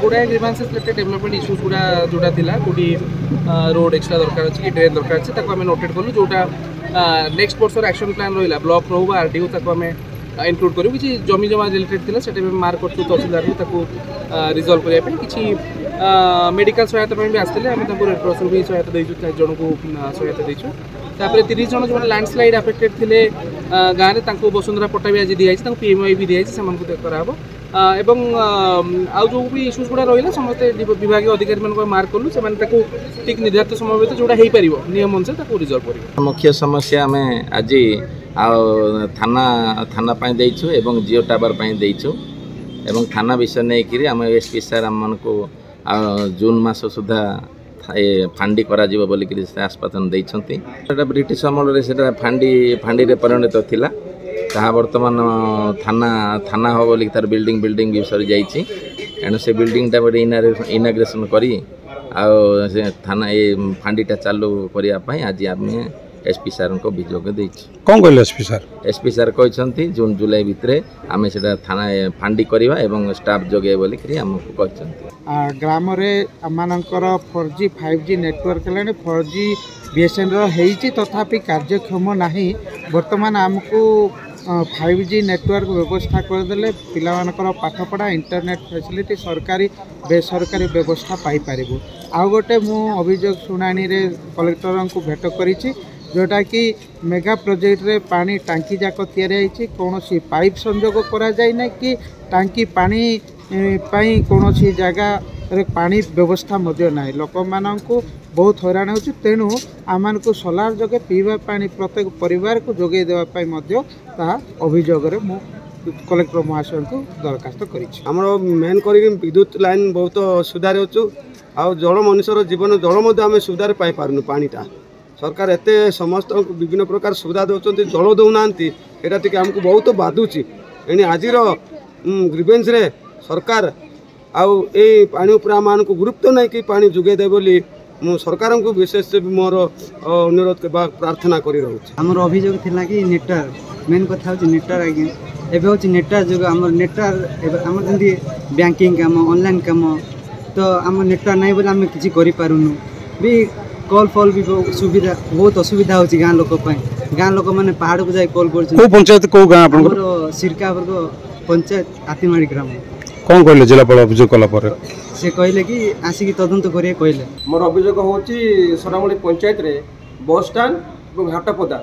गुड़ाए grievances related development issues गुड़ा जोटा थिला कोटी रोड एक्स्ट्रा दरकार अछि कि ड्रेन दरकार अछि ताको हमें नोटेट कलु जोटा नेक्स्ट वर्ष एक्शन प्लान रहिला ब्लॉक रो बा आरडीओ ताको हमें इनक्लूड करू कि जमी जमा रिलेटेड थिला सेटा मार्क करछु तहसीलदार भी ताको रिजॉल्व करिया पे किछि मेडिकल सहायता भी आसते आम रेड क्रॉस भी सहायता देचु 4 जन को सहायता देचु तापर 30 जन जो लैंडस्लाइड अफेक्टेड थे गाँव में वसुंधरा पट्टा भी आज दिखाई पीएमआई भी दिखाई कराब एवं आउ जो भी इश्यूज गुड़ा रहा समस्त विभाग अधिकारी मान मार्क कलु से ठीक निर्धारित समय भितर जोटा हो पार नियम अनुसार रिजल्व कर मुख्य समस्या आम आज थाना थाना देचु एवं जियो टावर देचु एवं थाना विषय नहीं कि आम एसपी सार आम मान को जून मास सुधा फांडी करा जीव बोलिक आश्वासन देइछंती ब्रिटिश अमल से फांडी परिणत थिला ताहा वर्तमान थाना थाना हो बोलिक तार बिल्डिंग विषय जाइछि एणु से बिल्डिंग टा इनाग्रेशन करी आ थाना ये फांडीटा चालू करने आज आम एसपी सार को अभियोग देछि कौन कहले एसपी सार कहते जून जुलाई भितर आम से थाना फांडी करवा एवं स्टाफ जोगे बोलिक आमको कहते ग्राम आमर 4G 5G नेटवर्क है 4G BSNL रही तथापि कार्यक्षम नहीं बर्तमान आमको 5G नेटवर्क व्यवस्था करदे पिलामानकर पाठपढ़ा इंटरनेट फैसिलिटी सरकारी बेसरकारी व्यवस्था पाइपर आउ गोटे मु अभियोग शुणाणी रे कलेक्टर को भेट करी जोटा कि मेगा प्रोजेक्ट रे पानी टांकी जाक तैयारी कौन पाइप संजोग करा जाए ना कि टांकी पानी पाई कौन जगह रे पानी व्यवस्था ना लोक मानू बहुत हैरान हो तेणु आम को सोलार जोगे पीवा पानी प्रत्येक परिवार को जोगे देवाई अभियोग कलेक्टर महाशय को दरखास्त कर मेन कर विद्युत लाइन बहुत सुधार अच्छु आ जल मनुष्यर जीवन जल आम सुधार पाई पारनु पानीटा सरकार एते समस्त विभिन्न प्रकार सुविधा दौरान जल दौना यहाँ आमको बहुत बाधुची एणे आज ग्रीवेंस रे सरकार आउ ए पानी उपर आम को गुरुत्व नहीं कि पानी जोगे दे बोली मु सरकार को विशेष मोर अनुरोध प्रार्थना कर आमर अभियोग थिला कि नेटवर्क मेन कथा हूँ नेटवर्क आज्ञा एवं हूँ नेटवर्क जो आम नेटवर्क आम जमी बैंकिंग काम ऑनलाइन काम तो आम नेटवर्क नहीं बोले आम किसी करूँ भी कॉल फॉल भी सुविधा बहुत असुविधा होची गाँ लोक गाँ लोक मैंने पहाड़ को जाए कॉल कर पंचायत को सिरका वर्ग पंचायत आतिमाड़ी ग्राम कौन कहले जिलापाल अभियोग कला से कहले कि आसिक तदंत करिए कहले मोर अभियोग होची सोनामुड़ी पंचायत रे बस स्टैंड और हाटपदा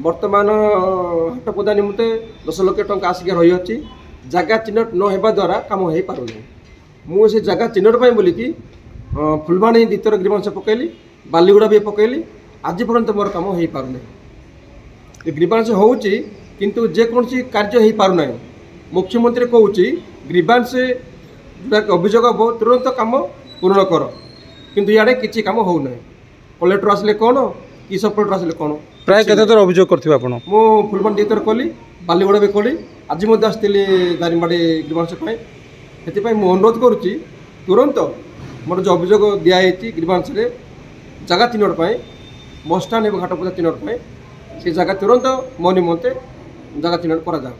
वर्तमान हाटपदा निमते 10 लाख टंका आसिक रही अच्छी जगह चिन्हट न होगा द्वारा काम हो पारे मुझे जगह चिन्हट बोलिकी फुलबाणी द्वितीय ग्रीवांश पकईली बालीगुड़ा भी पकईली आज पर्यंत मोर कम हो पारे ग्रीवांश होची किंतु जेकोसी कार्य हो पारना मुख्यमंत्री कहूँ ग्रीवांश जोटा अभियोग हम तुरंत कम पूर्ण कर किंतु इे किसी कम होना कलेक्टर आसिले कौन कि सब कलेक्टर आसिले कौन प्राय केते अभियोग करथिबा आपण मो फुलबाणी द्वितीय कली बालीगुड़ा भी कली आज आसती दारिंगबाड़ी ग्रीवांश से मुझे अनुरोध करुच्ची तुरंत मोर जो अभियोग दिखाई ग्रीवांश जगह चिन्हट बस स्टाण और घाटपूजा चिन्हट से जगह तुरंत मो निमंते जगह चिन्हट करा।